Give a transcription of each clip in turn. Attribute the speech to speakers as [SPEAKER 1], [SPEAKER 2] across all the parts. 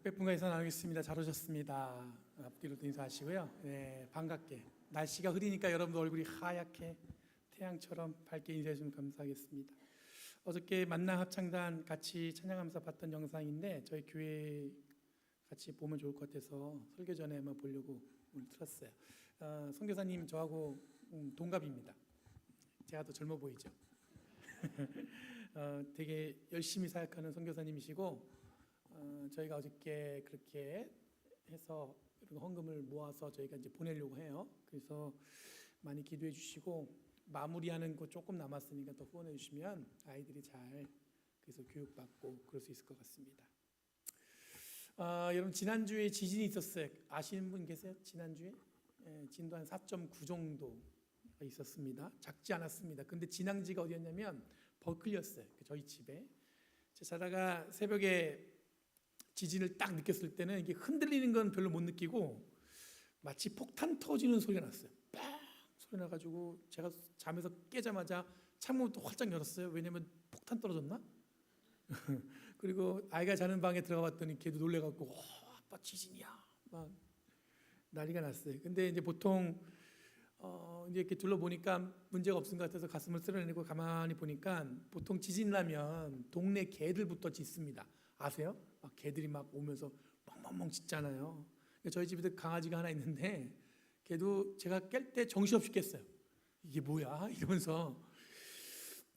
[SPEAKER 1] 역백분가에서 나누겠습니다. 잘 오셨습니다. 앞뒤로도 인사하시고요. 네, 반갑게. 날씨가 흐리니까 여러분들 얼굴이 하얗게 태양처럼 밝게 인사해 주시면 감사하겠습니다. 어저께 만남 합창단 같이 찬양하면서 봤던 영상인데 저희 교회 같이 보면 좋을 것 같아서 설교 전에 한번 보려고 오늘 틀었어요. 선교사님 저하고 동갑입니다. 제가 더 젊어 보이죠? 되게 열심히 사역하는 선교사님이시고 저희가 어저께 그렇게 해서 헌금을 모아서 저희가 이제 보내려고 해요. 그래서 많이 기도해 주시고 마무리하는 거 조금 남았으니까 또 후원해 주시면 아이들이 잘 그래서 교육받고 그럴 수 있을 것 같습니다. 여러분 지난주에 지진이 있었어요. 아시는 분 계세요? 지난주에 진도 한 4.9 정도 있었습니다. 작지 않았습니다. 근데 진앙지가 어디였냐면 버클리였어요. 저희 집에 자다가 새벽에 지진을 딱 느꼈을 때는 이게 흔들리는 건 별로 못 느끼고 마치 폭탄 터지는 소리가 났어요. 빵 소리 나가지고 제가 잠에서 깨자마자 창문부터 활짝 열었어요. 왜냐면 폭탄 떨어졌나? 그리고 아이가 자는 방에 들어가 봤더니 걔도 놀래갖고 아빠 지진이야 막 난리가 났어요. 근데 이제 보통 이제 이렇게 둘러보니까 문제가 없은 것 같아서 가슴을 쓸어내고 가만히 보니까 보통 지진 나면 동네 개들부터 짖습니다. 아세요? 막 개들이 막 오면서 멍멍멍 짖잖아요. 저희 집에도 강아지가 하나 있는데 걔도 제가 깰 때 정신없이 깼어요. 이게 뭐야? 이러면서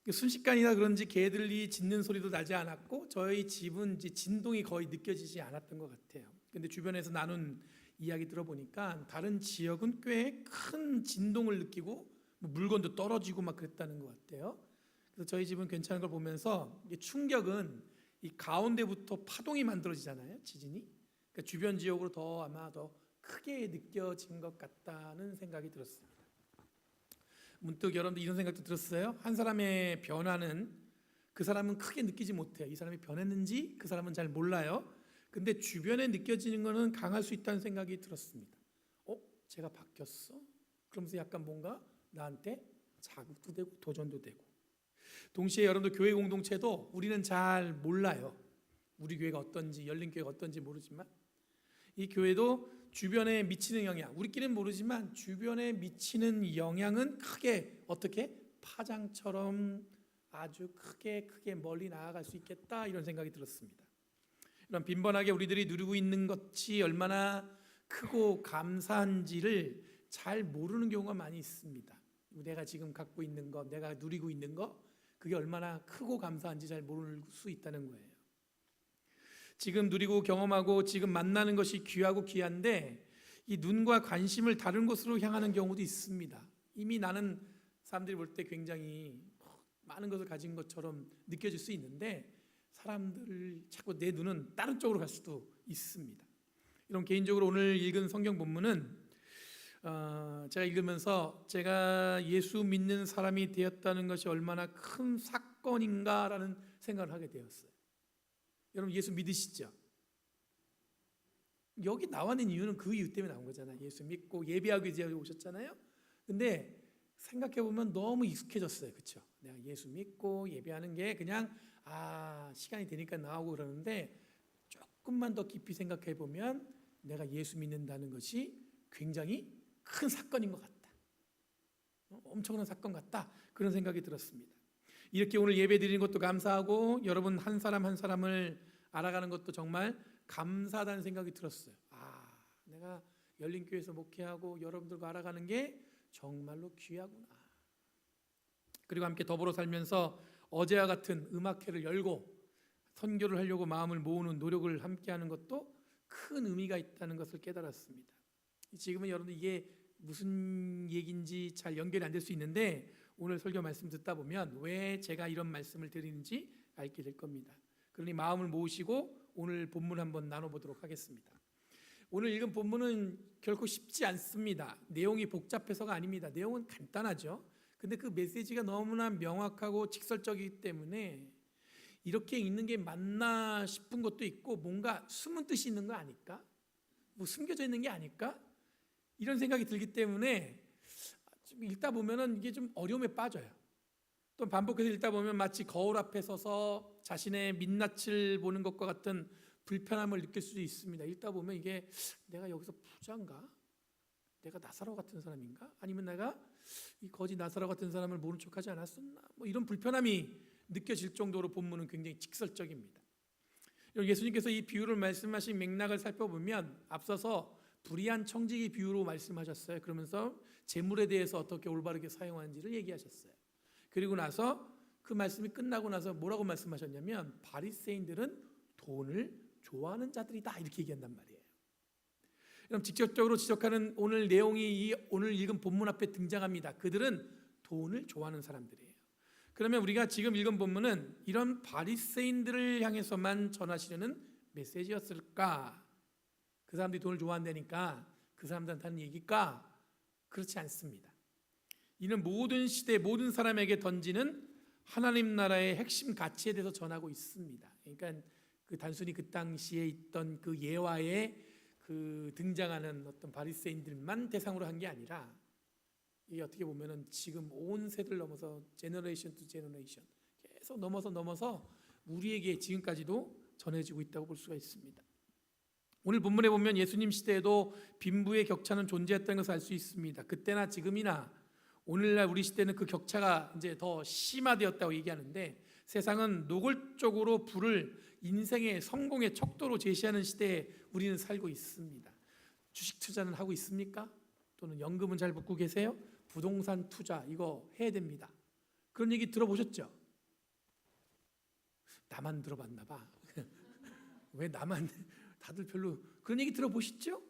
[SPEAKER 1] 순식간이라 그런지 개들이 짖는 소리도 나지 않았고 저희 집은 이제 진동이 거의 느껴지지 않았던 것 같아요. 근데 주변에서 나눈 이야기 들어보니까 다른 지역은 꽤 큰 진동을 느끼고 물건도 떨어지고 막 그랬다는 것 같아요. 그래서 저희 집은 괜찮은 걸 보면서 이게 충격은 이 가운데부터 파동이 만들어지잖아요. 지진이. 그러니까 주변 지역으로 더 아마 더 크게 느껴진 것 같다는 생각이 들었습니다. 문득 여러분들 이런 생각도 들었어요? 한 사람의 변화는 그 사람은 크게 느끼지 못해요. 이 사람이 변했는지 그 사람은 잘 몰라요. 근데 주변에 느껴지는 것은 강할 수 있다는 생각이 들었습니다. 제가 바뀌었어? 그러면서 약간 뭔가 나한테 자극도 되고 도전도 되고. 동시에 여러분들 교회 공동체도 우리는 잘 몰라요. 우리 교회가 어떤지, 열린 교회가 어떤지 모르지만 이 교회도 주변에 미치는 영향, 우리끼리는 모르지만 주변에 미치는 영향은 크게 어떻게 파장처럼 아주 크게 멀리 나아갈 수 있겠다 이런 생각이 들었습니다. 이런 빈번하게 우리들이 누리고 있는 것이 얼마나 크고 감사한지를 잘 모르는 경우가 많이 있습니다. 내가 지금 갖고 있는 것, 내가 누리고 있는 것, 그게 얼마나 크고 감사한지 잘 모를 수 있다는 거예요. 지금 누리고 경험하고 지금 만나는 것이 귀하고 귀한데 이 눈과 관심을 다른 곳으로 향하는 경우도 있습니다. 이미 나는 사람들이 볼 때 굉장히 많은 것을 가진 것처럼 느껴질 수 있는데 사람들을 자꾸 내 눈은 다른 쪽으로 갈 수도 있습니다. 이런 개인적으로 오늘 읽은 성경 본문은 제가 읽으면서 제가 예수 믿는 사람이 되었다는 것이 얼마나 큰 사건인가라는 생각을 하게 되었어요. 여러분 예수 믿으시죠? 여기 나와 있는 이유는 그 이유 때문에 나온 거잖아요. 예수 믿고 예배하기 위해 오셨잖아요. 근데 생각해 보면 너무 익숙해졌어요. 그렇죠? 내가 예수 믿고 예배하는 게 그냥 시간이 되니까 나오고 그러는데 조금만 더 깊이 생각해 보면 내가 예수 믿는다는 것이 굉장히 큰 사건인 것 같다. 엄청난 사건 같다. 그런 생각이 들었습니다. 이렇게 오늘 예배 드리는 것도 감사하고 여러분 한 사람 한 사람을 알아가는 것도 정말 감사하다는 생각이 들었어요. 내가 열린교회에서 목회하고 여러분들과 알아가는 게 정말로 귀하구나. 그리고 함께 더불어 살면서 어제와 같은 음악회를 열고 선교를 하려고 마음을 모으는 노력을 함께하는 것도 큰 의미가 있다는 것을 깨달았습니다. 지금은 여러분들 이게 무슨 얘기인지 잘 연결이 안 될 수 있는데 오늘 설교 말씀 듣다 보면 왜 제가 이런 말씀을 드리는지 알게 될 겁니다. 그러니 마음을 모으시고 오늘 본문 한번 나눠보도록 하겠습니다. 오늘 읽은 본문은 결코 쉽지 않습니다. 내용이 복잡해서가 아닙니다. 내용은 간단하죠. 근데 그 메시지가 너무나 명확하고 직설적이기 때문에 이렇게 읽는 게 맞나 싶은 것도 있고 뭔가 숨은 뜻이 있는 거 아닐까? 뭐 숨겨져 있는 게 아닐까? 이런 생각이 들기 때문에 좀 읽다 보면은 이게 좀 어려움에 빠져요. 또 반복해서 읽다 보면 마치 거울 앞에 서서 자신의 민낯을 보는 것과 같은 불편함을 느낄 수도 있습니다. 읽다 보면 이게 내가 여기서 부자인가? 내가 나사로 같은 사람인가? 아니면 내가 이 거지 나사로 같은 사람을 모른 척하지 않았었나? 뭐 이런 불편함이 느껴질 정도로 본문은 굉장히 직설적입니다. 예수님께서 이 비유를 말씀하신 맥락을 살펴보면 앞서서 불의한 청지기 비유로 말씀하셨어요. 그러면서 재물에 대해서 어떻게 올바르게 사용하는지를 얘기하셨어요. 그리고 나서 그 말씀이 끝나고 나서 뭐라고 말씀하셨냐면 바리새인들은 돈을 좋아하는 자들이다 이렇게 얘기한단 말이에요. 그럼 직접적으로 지적하는 오늘 내용이 이 오늘 읽은 본문 앞에 등장합니다. 그들은 돈을 좋아하는 사람들이에요. 그러면 우리가 지금 읽은 본문은 이런 바리새인들을 향해서만 전하시려는 메시지였을까? 그 사람들이 돈을 좋아한다니까 그 사람들한테 하는 얘기일까? 그렇지 않습니다. 이는 모든 시대 모든 사람에게 던지는 하나님 나라의 핵심 가치에 대해서 전하고 있습니다. 그러니까 그 단순히 그 당시에 있던 그 예화에 그 등장하는 어떤 바리새인들만 대상으로 한 게 아니라 이게 어떻게 보면은 지금 온 세대를 넘어서 제너레이션 투 제너레이션 계속 넘어서 우리에게 지금까지도 전해지고 있다고 볼 수가 있습니다. 오늘 본문에 보면 예수님 시대에도 빈부의 격차는 존재했다는 것을 알 수 있습니다. 그때나 지금이나 오늘날 우리 시대는 그 격차가 이제 더 심화되었다고 얘기하는데 세상은 노골적으로 부를 인생의 성공의 척도로 제시하는 시대에 우리는 살고 있습니다. 주식 투자는 하고 있습니까? 또는 연금은 잘 붓고 계세요? 부동산 투자 이거 해야 됩니다. 그런 얘기 들어보셨죠? 나만 들어봤나 봐. 왜 나만 다들 별로 그런 얘기 들어보시죠?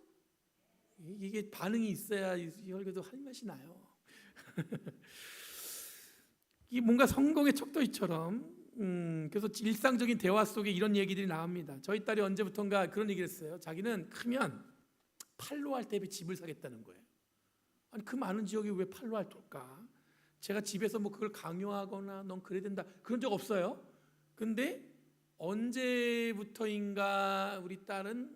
[SPEAKER 1] 이게 반응이 있어야 그래도 할 맛이 나요. 이 뭔가 성공의 척도처럼 그래서 일상적인 대화 속에 이런 얘기들이 나옵니다. 저희 딸이 언제부턴가 그런 얘기를 했어요. 자기는 크면 팔로알탭에 집을 사겠다는 거예요. 아니 그 많은 지역이 왜 팔로알토일까? 제가 집에서 뭐 그걸 강요하거나 넌 그래야 된다 그런 적 없어요. 근데 언제부터인가 우리 딸은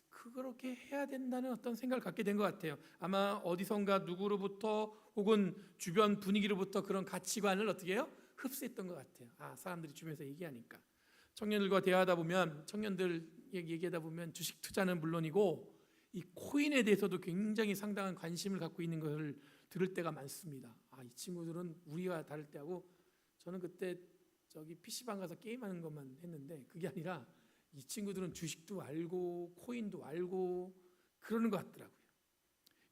[SPEAKER 1] 그렇게 해야 된다는 어떤 생각을 갖게 된 것 같아요. 아마 어디선가 누구로부터 혹은 주변 분위기로부터 그런 가치관을 어떻게 해요? 흡수했던 것 같아요. 사람들이 주변에서 얘기하니까. 청년들과 대화하다 보면 청년들 얘기하다 보면 주식 투자는 물론이고 이 코인에 대해서도 굉장히 상당한 관심을 갖고 있는 것을 들을 때가 많습니다. 이 친구들은 우리와 다를 때하고 저는 그때 저기 PC방 가서 게임하는 것만 했는데 그게 아니라 이 친구들은 주식도 알고 코인도 알고 그러는 것 같더라고요.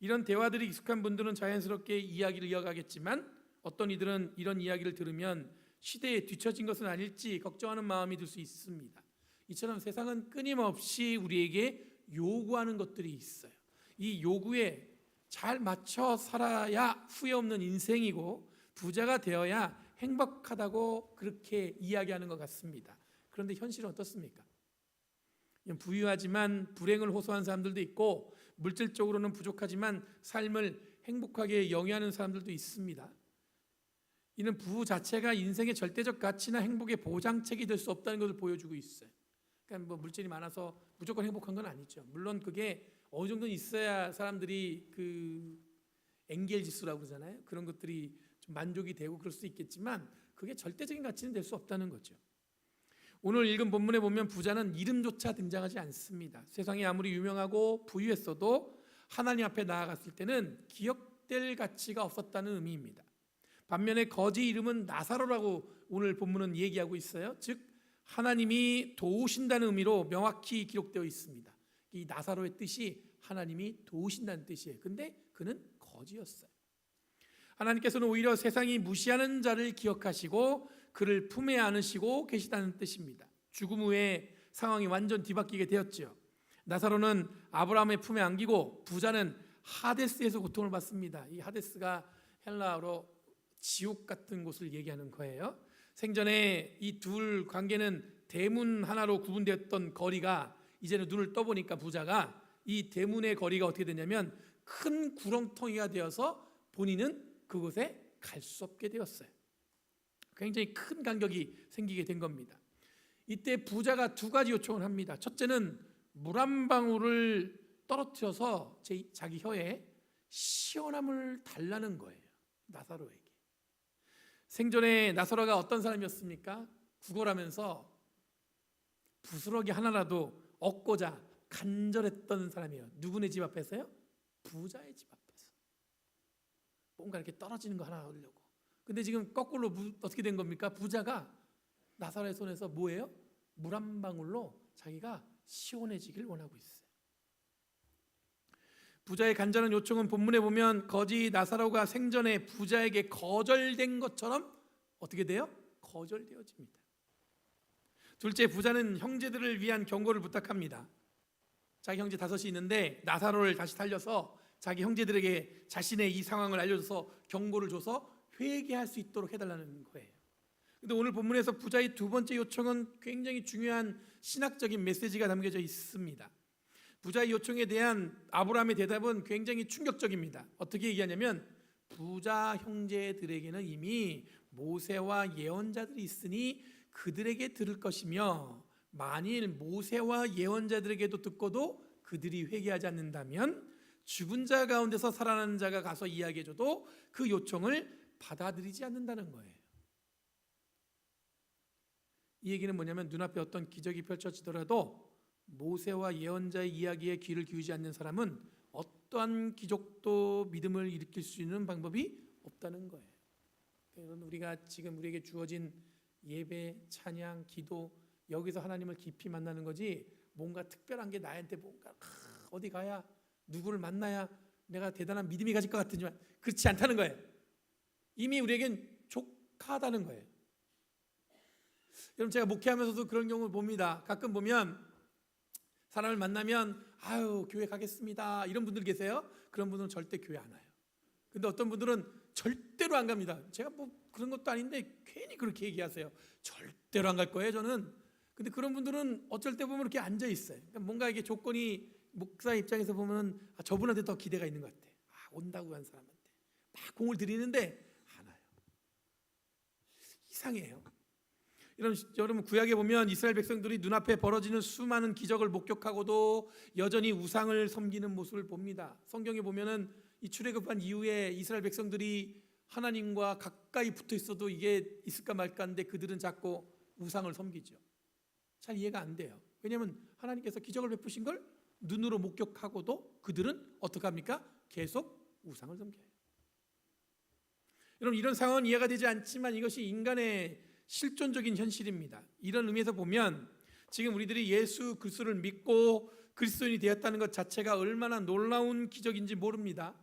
[SPEAKER 1] 이런 대화들이 익숙한 분들은 자연스럽게 이야기를 이어가겠지만 어떤 이들은 이런 이야기를 들으면 시대에 뒤처진 것은 아닐지 걱정하는 마음이 들 수 있습니다. 이처럼 세상은 끊임없이 우리에게 요구하는 것들이 있어요. 이 요구에 잘 맞춰 살아야 후회 없는 인생이고 부자가 되어야 행복하다고 그렇게 이야기하는 것 같습니다. 그런데 현실은 어떻습니까? 부유하지만 불행을 호소하는 사람들도 있고 물질적으로는 부족하지만 삶을 행복하게 영위하는 사람들도 있습니다. 이는 부부 자체가 인생의 절대적 가치나 행복의 보장책이 될 수 없다는 것을 보여주고 있어요. 그러니까 뭐 물질이 많아서 무조건 행복한 건 아니죠. 물론 그게 어느 정도는 있어야 사람들이 그 엔겔 지수라고 그러잖아요. 그런 것들이 좀 만족이 되고 그럴 수 있겠지만 그게 절대적인 가치는 될 수 없다는 거죠. 오늘 읽은 본문에 보면 부자는 이름조차 등장하지 않습니다. 세상에 아무리 유명하고 부유했어도 하나님 앞에 나아갔을 때는 기억될 가치가 없었다는 의미입니다. 반면에 거지 이름은 나사로라고 오늘 본문은 얘기하고 있어요. 즉 하나님이 도우신다는 의미로 명확히 기록되어 있습니다. 이 나사로의 뜻이 하나님이 도우신다는 뜻이에요. 근데 그는 거지였어요. 하나님께서는 오히려 세상이 무시하는 자를 기억하시고 그를 품에 안으시고 계시다는 뜻입니다. 죽음 후에 상황이 완전 뒤바뀌게 되었죠. 나사로는 아브라함의 품에 안기고 부자는 하데스에서 고통을 받습니다. 이 하데스가 헬라어로 지옥 같은 곳을 얘기하는 거예요. 생전에 이 둘 관계는 대문 하나로 구분되었던 거리가 이제는 눈을 떠보니까 부자가 이 대문의 거리가 어떻게 되냐면 큰 구렁텅이가 되어서 본인은 그곳에 갈 수 없게 되었어요. 굉장히 큰 간격이 생기게 된 겁니다. 이때 부자가 두 가지 요청을 합니다. 첫째는 물 한 방울을 떨어뜨려서 자기 혀에 시원함을 달라는 거예요. 나사로에게. 생전에 나사로가 어떤 사람이었습니까? 구걸하면서 부스러기 하나라도 얻고자 간절했던 사람이에요. 누구네 집 앞에서요? 부자의 집 앞에서. 뭔가 이렇게 떨어지는 거 하나 얻으려고. 근데 지금 거꾸로 어떻게 된 겁니까? 부자가 나사로의 손에서 뭐예요? 물 한 방울로 자기가 시원해지길 원하고 있어요. 부자의 간절한 요청은 본문에 보면 거지 나사로가 생전에 부자에게 거절된 것처럼 어떻게 돼요? 거절되어집니다. 둘째, 부자는 형제들을 위한 경고를 부탁합니다. 자기 형제 5이 있는데 나사로를 다시 살려서 자기 형제들에게 자신의 이 상황을 알려줘서 경고를 줘서 회개할 수 있도록 해달라는 거예요. 근데 오늘 본문에서 부자의 두 번째 요청은 굉장히 중요한 신학적인 메시지가 담겨져 있습니다. 부자의 요청에 대한 아브라함의 대답은 굉장히 충격적입니다. 어떻게 얘기하냐면 부자 형제들에게는 이미 모세와 예언자들이 있으니 그들에게 들을 것이며 만일 모세와 예언자들에게도 듣고도 그들이 회개하지 않는다면 죽은 자 가운데서 살아나는 자가 가서 이야기해줘도 그 요청을 받아들이지 않는다는 거예요. 이 얘기는 뭐냐면 눈앞에 어떤 기적이 펼쳐지더라도 모세와 예언자의 이야기에 귀를 기울이지 않는 사람은 어떠한 기적도 믿음을 일으킬 수 있는 방법이 없다는 거예요. 여러분, 우리가 지금 우리에게 주어진 예배, 찬양, 기도, 여기서 하나님을 깊이 만나는 거지 뭔가 특별한 게 나한테 뭔가 어디 가야 누구를 만나야 내가 대단한 믿음이 가질 것 같지만 그렇지 않다는 거예요. 이미 우리에겐 족하다는 거예요. 여러분, 제가 목회하면서도 그런 경우를 봅니다. 가끔 보면 사람을 만나면 아유 교회 가겠습니다 이런 분들 계세요. 그런 분들은 절대 교회 안 와요. 근데 어떤 분들은 절대로 안 갑니다. 제가 뭐 그런 것도 아닌데 괜히 그렇게 얘기하세요. 절대로 안 갈 거예요 저는. 근데 그런 분들은 어쩔 때 보면 이렇게 앉아 있어요. 그러니까 뭔가 이게 조건이 목사 입장에서 보면 저분한테 더 기대가 있는 것 같아. 온다고 한 사람한테 막 공을 들이는데 안 와요. 이상해요. 여러분, 구약에 보면 이스라엘 백성들이 눈앞에 벌어지는 수많은 기적을 목격하고도 여전히 우상을 섬기는 모습을 봅니다. 성경에 보면은 이 출애굽한 이후에 이스라엘 백성들이 하나님과 가까이 붙어 있어도 이게 있을까 말까인데 그들은 자꾸 우상을 섬기죠. 잘 이해가 안 돼요. 왜냐하면 하나님께서 기적을 베푸신 걸 눈으로 목격하고도 그들은 어떻게 합니까? 계속 우상을 섬겨요. 여러분, 이런 상황은 이해가 되지 않지만 이것이 인간의 실존적인 현실입니다. 이런 의미에서 보면 지금 우리들이 예수 그리스도를 믿고 그리스도인이 되었다는 것 자체가 얼마나 놀라운 기적인지 모릅니다.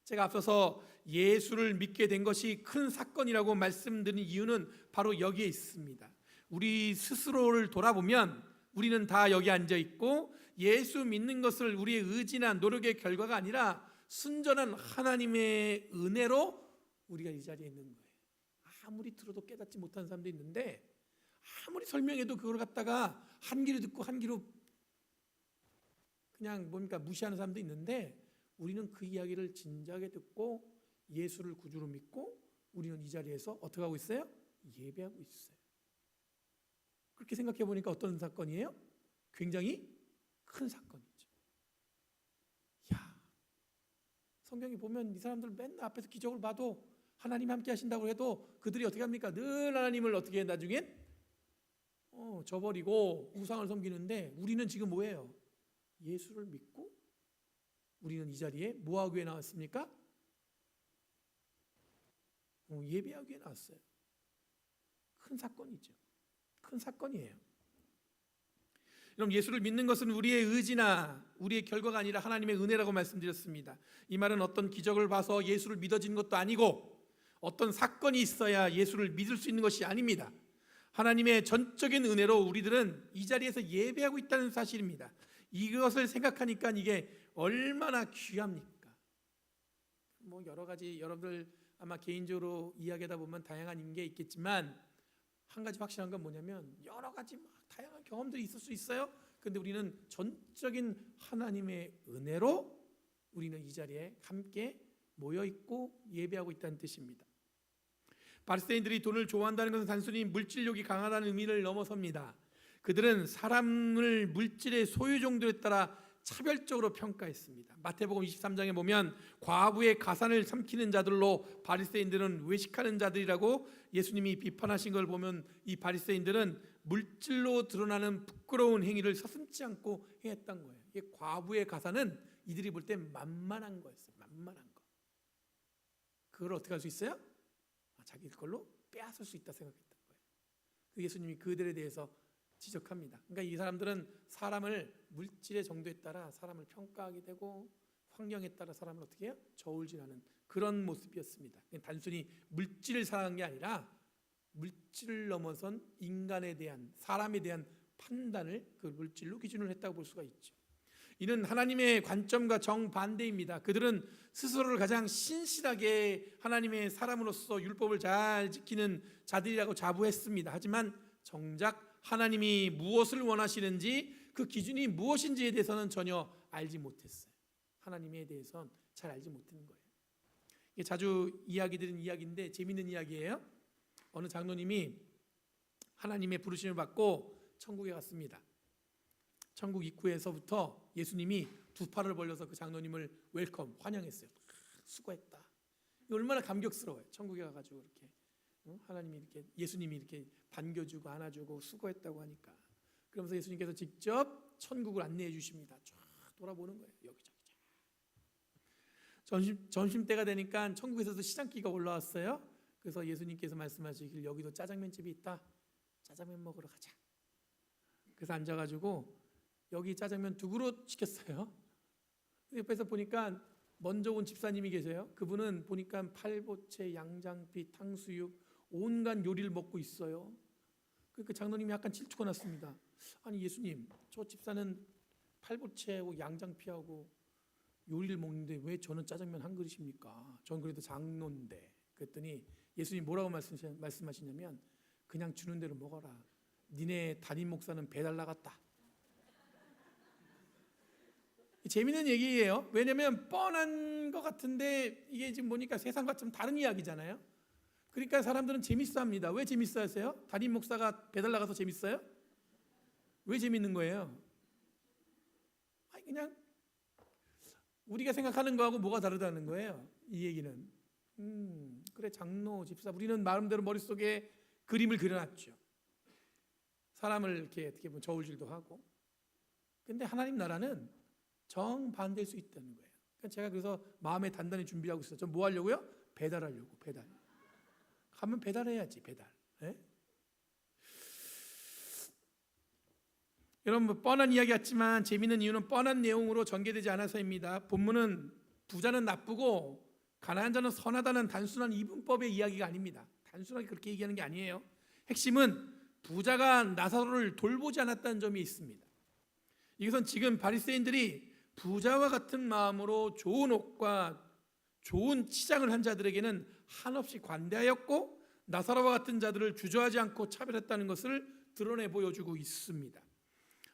[SPEAKER 1] 제가 앞서서 예수를 믿게 된 것이 큰 사건이라고 말씀드린 이유는 바로 여기에 있습니다. 우리 스스로를 돌아보면 우리는 다 여기 앉아 있고 예수 믿는 것을 우리의 의지나 노력의 결과가 아니라 순전한 하나님의 은혜로 우리가 이 자리에 있는 거예요. 아무리 들어도 깨닫지 못하는 사람도 있는데 아무리 설명해도 그걸 갖다가 한 귀로 듣고 한 귀로 그냥 무시하는 사람도 있는데 우리는 그 이야기를 진작에 듣고 예수를 구주로 믿고 우리는 이 자리에서 어떻게 하고 있어요? 예배하고 있어요. 그렇게 생각해 보니까 어떤 사건이에요? 굉장히 큰 사건이죠. 성경에 보면 이 사람들 맨날 앞에서 기적을 봐도 하나님 함께 하신다고 해도 그들이 어떻게 합니까? 늘 하나님을 어떻게 나중엔 저버리고 우상을 섬기는데 우리는 지금 뭐예요? 예수를 믿고 우리는 이 자리에 뭐하기 위해 나왔습니까? 예배하기 위해 나왔어요. 큰 사건이죠. 큰 사건이에요. 여러분, 예수를 믿는 것은 우리의 의지나 우리의 결과가 아니라 하나님의 은혜라고 말씀드렸습니다. 이 말은 어떤 기적을 봐서 예수를 믿어지는 것도 아니고 어떤 사건이 있어야 예수를 믿을 수 있는 것이 아닙니다. 하나님의 전적인 은혜로 우리들은 이 자리에서 예배하고 있다는 사실입니다. 이것을 생각하니까 이게 얼마나 귀합니까? 여러 가지 여러분들 아마 개인적으로 이야기하다 보면 다양한 게 있겠지만 한 가지 확실한 건 뭐냐면 여러 가지 다양한 경험들이 있을 수 있어요. 그런데 우리는 전적인 하나님의 은혜로 우리는 이 자리에 함께 모여 있고 예배하고 있다는 뜻입니다. 바리새인들이 돈을 좋아한다는 것은 단순히 물질욕이 강하다는 의미를 넘어섭니다. 그들은 사람을 물질의 소유 정도에 따라 차별적으로 평가했습니다. 마태복음 23장에 보면 과부의 가산을 삼키는 자들로 바리새인들은 외식하는 자들이라고 예수님이 비판하신 걸 보면 이 바리새인들은 물질로 드러나는 부끄러운 행위를 서슴지 않고 행했던 거예요. 이 과부의 가산은 이들이 볼 때 만만한 거였어요. 만만한 거. 그걸 어떻게 할 수 있어요? 자기 걸로 빼앗을 수 있다 생각했던 거예요. 그 예수님이 그들에 대해서 지적합니다. 그러니까 이 사람들은 사람을 물질의 정도에 따라 사람을 평가하게 되고 환경에 따라 사람을 어떻게 해요? 저울질하는 그런 모습이었습니다. 단순히 물질을 사랑한 게 아니라 물질을 넘어선 인간에 대한 사람에 대한 판단을 그 물질로 기준을 했다고 볼 수가 있죠. 이는 하나님의 관점과 정반대입니다. 그들은 스스로를 가장 신실하게 하나님의 사람으로서 율법을 잘 지키는 자들이라고 자부했습니다. 하지만 정작 하나님이 무엇을 원하시는지 그 기준이 무엇인지에 대해서는 전혀 알지 못했어요. 하나님에 대해서는 잘 알지 못하는 거예요. 이게 자주 이야기 드리는 이야기인데 재미있는 이야기예요. 어느 장로님이 하나님의 부르심을 받고 천국에 갔습니다. 천국 입구에서부터 예수님이 두 팔을 벌려서 그 장로님을 웰컴, 환영했어요. 수고했다. 얼마나 감격스러워요. 천국에 가가지고 이렇게 하나님이 이렇게 예수님이 이렇게 반겨주고 안아주고 수고했다고 하니까. 그러면서 예수님께서 직접 천국을 안내해 주십니다. 쫙 돌아보는 거예요. 여기저기. 점심 때가 되니까 천국에서도 시장기가 올라왔어요. 그래서 예수님께서 말씀하시길 여기도 짜장면집이 있다. 짜장면 먹으러 가자. 그래서 앉아가지고 여기 짜장면 2그릇 시켰어요. 옆에서 보니까 먼저 온 집사님이 계세요. 그분은 보니까 팔보채, 양장피, 탕수육 온갖 요리를 먹고 있어요. 그러니까 장로님이 약간 질투가 났습니다. 아니 예수님, 저 집사는 팔보채하고 양장피하고 요리를 먹는데 왜 저는 짜장면 한 그릇입니까? 전 그래도 장로인데. 그랬더니 예수님 뭐라고 말씀하시냐면 그냥 주는 대로 먹어라. 니네 담임 목사는 배달 나갔다. 재미있는 얘기예요. 왜냐하면 뻔한 것 같은데 이게 지금 보니까 세상과 좀 다른 이야기잖아요. 그러니까 사람들은 재밌어합니다. 왜 재밌어하세요? 담임 목사가 배달 나가서 재밌어요? 왜 재밌는 거예요? 아니 그냥 우리가 생각하는 거하고 뭐가 다르다는 거예요. 이 얘기는. 그래 장로, 집사 우리는 마음대로 머릿속에 그림을 그려놨죠. 사람을 이렇게 어떻게 보면 저울질도 하고. 근데 하나님 나라는 정반대일 수 있다는 거예요. 그러니까 제가 그래서 마음에 단단히 준비하고 있어요. 전 뭐 하려고요? 배달하려고. 배달. 가면 배달해야지. 배달. 네? 여러분 뭐 뻔한 이야기 같지만 재미있는 이유는 뻔한 내용으로 전개되지 않아서입니다. 본문은 부자는 나쁘고 가난한 자는 선하다는 단순한 이분법의 이야기가 아닙니다. 단순하게 그렇게 얘기하는 게 아니에요. 핵심은 부자가 나사로를 돌보지 않았다는 점이 있습니다. 이것은 지금 바리새인들이 부자와 같은 마음으로 좋은 옷과 좋은 치장을 한 자들에게는 한없이 관대하였고 나사로와 같은 자들을 주저하지 않고 차별했다는 것을 드러내 보여주고 있습니다.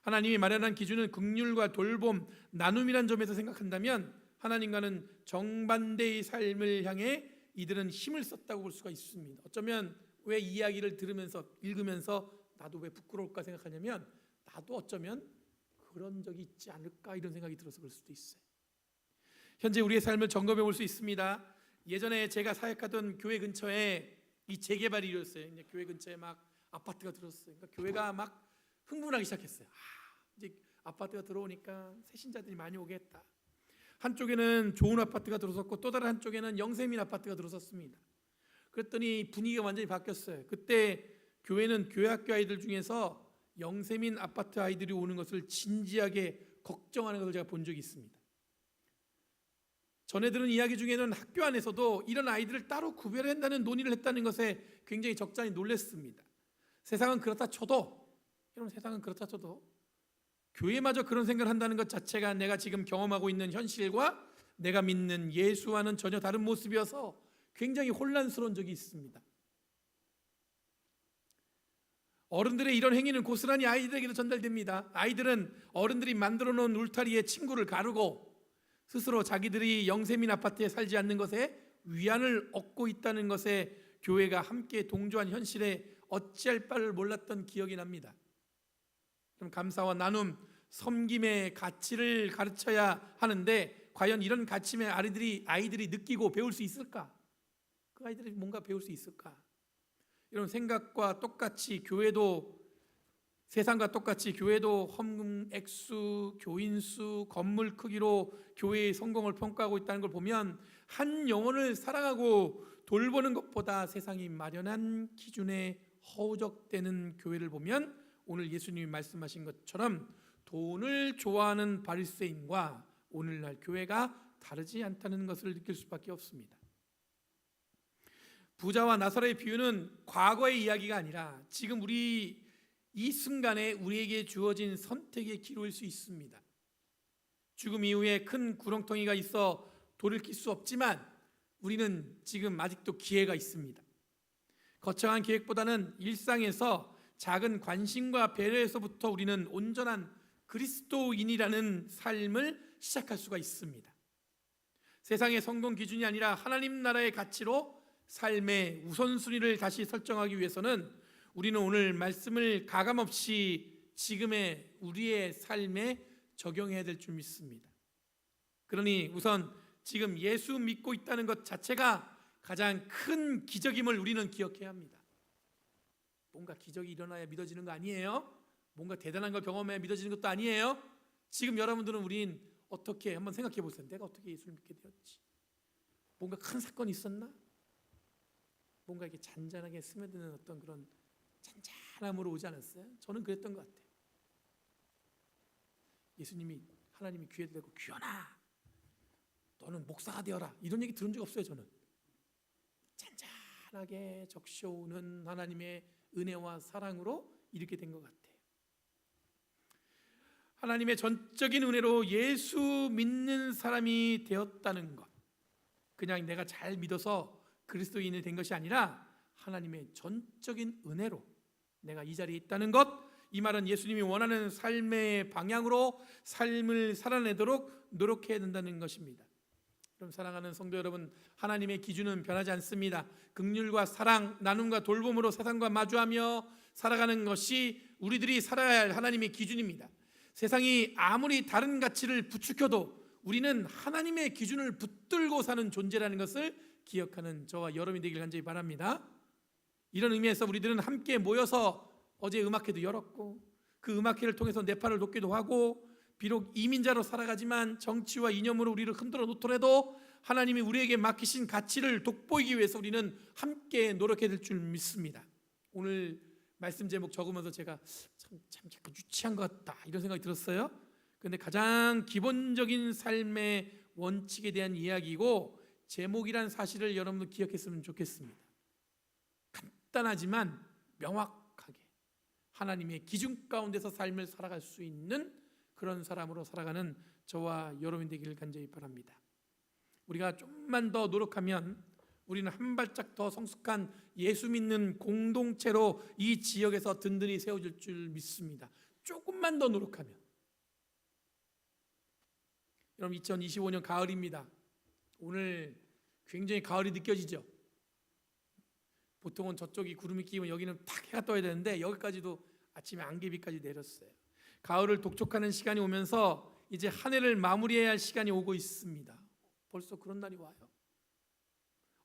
[SPEAKER 1] 하나님이 마련한 기준은 긍휼과 돌봄, 나눔이란 점에서 생각한다면 하나님과는 정반대의 삶을 향해 이들은 힘을 썼다고 볼 수가 있습니다. 어쩌면 왜 이 이야기를 들으면서 읽으면서 나도 왜 부끄러울까 생각하냐면 나도 어쩌면 그런 적이 있지 않을까 이런 생각이 들어서 그럴 수도 있어요. 현재 우리의 삶을 점검해 볼 수 있습니다. 예전에 제가 사역하던 교회 근처에 이 재개발이 이루어졌어요. 이제 교회 근처에 막 아파트가 들어섰어요. 그러니까 교회가 막 흥분하기 시작했어요. 이제 아파트가 들어오니까 새신자들이 많이 오겠다. 한쪽에는 좋은 아파트가 들어섰고 또 다른 한쪽에는 영세민 아파트가 들어섰습니다. 그랬더니 분위기가 완전히 바뀌었어요. 그때 교회는 교회 학교 아이들 중에서 영세민 아파트 아이들이 오는 것을 진지하게 걱정하는 것을 제가 본 적이 있습니다. 전에 들은 이야기 중에는 학교 안에서도 이런 아이들을 따로 구별한다는 논의를 했다는 것에 굉장히 적잖이 놀랐습니다. 세상은 그렇다 쳐도 여러분 세상은 그렇다 쳐도 교회마저 그런 생각을 한다는 것 자체가 내가 지금 경험하고 있는 현실과 내가 믿는 예수와는 전혀 다른 모습이어서 굉장히 혼란스러운 적이 있습니다. 어른들의 이런 행위는 고스란히 아이들에게도 전달됩니다. 아이들은 어른들이 만들어 놓은 울타리에 침구를 가르고 스스로 자기들이 영세민 아파트에 살지 않는 것에 위안을 얻고 있다는 것에 교회가 함께 동조한 현실에 어찌할 바를 몰랐던 기억이 납니다. 그럼 감사와 나눔, 섬김의 가치를 가르쳐야 하는데 과연 이런 가치를 아이들이 느끼고 배울 수 있을까? 그 아이들이 뭔가 배울 수 있을까? 이런 생각과 똑같이 세상과 똑같이 교회도 헌금 액수, 교인 수, 건물 크기로 교회의 성공을 평가하고 있다는 걸 보면 한 영혼을 사랑하고 돌보는 것보다 세상이 마련한 기준에 허우적대는 교회를 보면 오늘 예수님이 말씀하신 것처럼 돈을 좋아하는 바리새인과 오늘날 교회가 다르지 않다는 것을 느낄 수밖에 없습니다. 부자와 나사로의 비유는 과거의 이야기가 아니라 지금 이 순간에 우리에게 주어진 선택의 기로일 수 있습니다. 죽음 이후에 큰 구렁텅이가 있어 돌이킬 수 없지만 우리는 지금 아직도 기회가 있습니다. 거창한 계획보다는 일상에서 작은 관심과 배려에서부터 우리는 온전한 그리스도인이라는 삶을 시작할 수가 있습니다. 세상의 성공 기준이 아니라 하나님 나라의 가치로 삶의 우선순위를 다시 설정하기 위해서는 우리는 오늘 말씀을 가감없이 지금의 우리의 삶에 적용해야 될 줄 믿습니다. 그러니 우선 지금 예수 믿고 있다는 것 자체가 가장 큰 기적임을 우리는 기억해야 합니다. 뭔가 기적이 일어나야 믿어지는 거 아니에요? 뭔가 대단한 걸 경험해야 믿어지는 것도 아니에요? 지금 여러분들은 우린 어떻게 한번 생각해 보세요. 내가 어떻게 예수를 믿게 되었지? 뭔가 큰 사건이 있었나? 뭔가 이렇게 잔잔하게 스며드는 어떤 그런 잔잔함으로 오지 않았어요? 저는 그랬던 것 같아요. 하나님이 귀에 대고 귀여나 너는 목사가 되어라 이런 얘기 들은 적 없어요. 저는 잔잔하게 적셔오는 하나님의 은혜와 사랑으로 이렇게 된 것 같아요. 하나님의 전적인 은혜로 예수 믿는 사람이 되었다는 것, 그냥 내가 잘 믿어서 그리스도인이 된 것이 아니라 하나님의 전적인 은혜로 내가 이 자리에 있다는 것, 이 말은 예수님이 원하는 삶의 방향으로 삶을 살아내도록 노력해야 된다는 것입니다. 그럼 사랑하는 성도 여러분, 하나님의 기준은 변하지 않습니다. 긍휼과 사랑, 나눔과 돌봄으로 세상과 마주하며 살아가는 것이 우리들이 살아야 할 하나님의 기준입니다. 세상이 아무리 다른 가치를 부추겨도 우리는 하나님의 기준을 붙들고 사는 존재라는 것을 기억하는 저와 여러분이 되길 간절히 바랍니다. 이런 의미에서 우리들은 함께 모여서 어제 음악회도 열었고 그 음악회를 통해서 네팔을 돕기도 하고 비록 이민자로 살아가지만 정치와 이념으로 우리를 흔들어 놓더라도 하나님이 우리에게 맡기신 가치를 돋보이기 위해서 우리는 함께 노력해야 될 줄 믿습니다. 오늘 말씀 제목 적으면서 제가 참 약간 유치한 것 같다 이런 생각이 들었어요. 그런데 가장 기본적인 삶의 원칙에 대한 이야기고 제목이란 사실을 여러분도 기억했으면 좋겠습니다. 간단하지만 명확하게 하나님의 기준 가운데서 삶을 살아갈 수 있는 그런 사람으로 살아가는 저와 여러분 되기를 간절히 바랍니다. 우리가 좀만 더 노력하면 우리는 한 발짝 더 성숙한 예수 믿는 공동체로 이 지역에서 든든히 세워질 줄 믿습니다. 조금만 더 노력하면. 여러분 2025년 가을입니다. 오늘 굉장히 가을이 느껴지죠? 보통은 저쪽이 구름이 끼면 여기는 탁 해가 떠야 되는데 여기까지도 아침에 안개비까지 내렸어요. 가을을 독촉하는 시간이 오면서 이제 한 해를 마무리해야 할 시간이 오고 있습니다. 벌써 그런 날이 와요.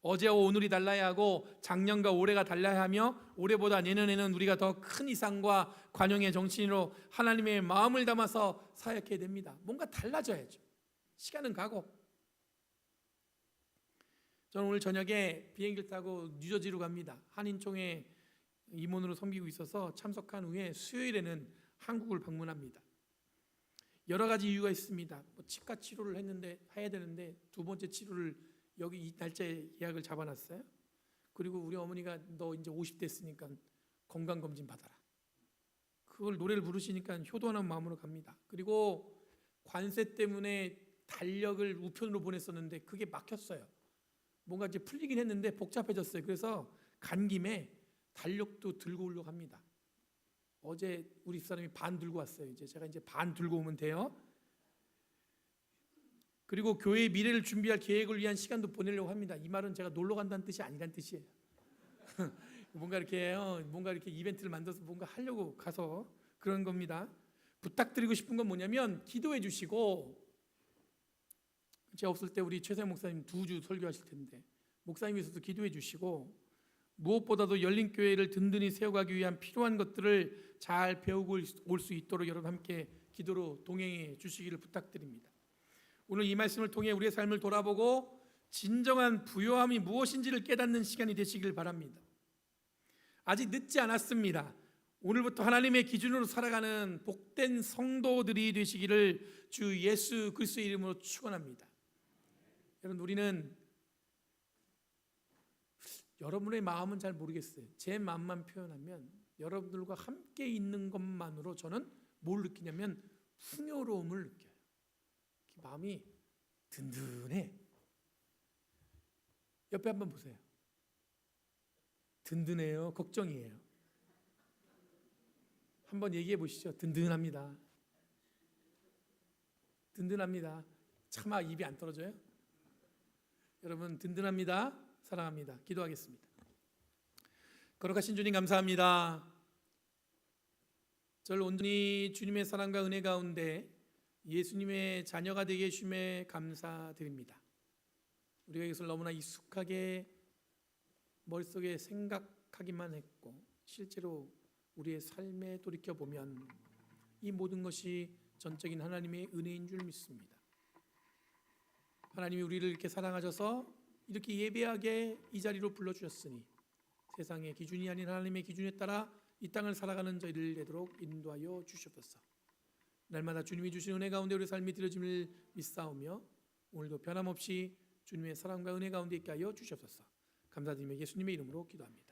[SPEAKER 1] 어제와 오늘이 달라야 하고 작년과 올해가 달라야 하며 올해보다 내년에는 우리가 더 큰 이상과 관용의 정신으로 하나님의 마음을 담아서 사역해야 됩니다. 뭔가 달라져야죠. 시간은 가고. 저는 오늘 저녁에 비행기를 타고 뉴저지로 갑니다. 한인총회 임원으로 섬기고 있어서 참석한 후에 수요일에는 한국을 방문합니다. 여러 가지 이유가 있습니다. 치과 치료를 해야 되는데 두 번째 치료를 여기 이 날짜에 예약을 잡아놨어요. 그리고 우리 어머니가 너 이제 50 됐으니까 건강검진 받아라. 그걸 노래를 부르시니까 효도하는 마음으로 갑니다. 그리고 관세 때문에 달력을 우편으로 보냈었는데 그게 막혔어요. 뭔가 이제 풀리긴 했는데 복잡해졌어요. 그래서 간 김에 달력도 들고 오려고 합니다. 어제 우리 집사람이 반 들고 왔어요. 제가 이제 반 들고 오면 돼요. 그리고 교회의 미래를 준비할 계획을 위한 시간도 보내려고 합니다. 이 말은 제가 놀러 간다는 뜻이 아니란 뜻이에요. 뭔가 이렇게 이벤트를 만들어서 뭔가 하려고 가서 그런 겁니다. 부탁드리고 싶은 건 뭐냐면 기도해 주시고, 제가 없을 때 우리 최세 목사님 2주 설교하실 텐데 목사님께서도 기도해 주시고, 무엇보다도 열린교회를 든든히 세워가기 위한 필요한 것들을 잘 배우고 올 수 있도록 여러분 함께 기도로 동행해 주시기를 부탁드립니다. 오늘 이 말씀을 통해 우리의 삶을 돌아보고 진정한 부요함이 무엇인지를 깨닫는 시간이 되시길 바랍니다. 아직 늦지 않았습니다. 오늘부터 하나님의 기준으로 살아가는 복된 성도들이 되시기를 주 예수 그리스도의 이름으로 축원합니다. 여러분, 우리는 여러분의 마음은 잘 모르겠어요. 제 마음만 표현하면 여러분들과 함께 있는 것만으로 저는 뭘 느끼냐면 풍요로움을 느껴요. 마음이 든든해. 옆에 한번 보세요. 든든해요? 걱정이에요? 한번 얘기해 보시죠. 든든합니다. 든든합니다. 차마 입이 안 떨어져요? 여러분, 든든합니다. 사랑합니다. 기도하겠습니다. 거룩하신 주님, 감사합니다. 저를 온전히 주님의 사랑과 은혜 가운데 예수님의 자녀가 되게 해주심에 감사드립니다. 우리가 이것을 너무나 익숙하게 머릿속에 생각하기만 했고 실제로 우리의 삶에 돌이켜보면 이 모든 것이 전적인 하나님의 은혜인 줄 믿습니다. 하나님이 우리를 이렇게 사랑하셔서 이렇게 예배하게 이 자리로 불러주셨으니 세상의 기준이 아닌 하나님의 기준에 따라 이 땅을 살아가는 저희를 되도록 인도하여 주시옵소서. 날마다 주님이 주신 은혜 가운데 우리 삶이 드려짐을 믿사오며 오늘도 변함없이 주님의 사랑과 은혜 가운데 있게 하여 주시옵소서. 감사드리며 예수님의 이름으로 기도합니다.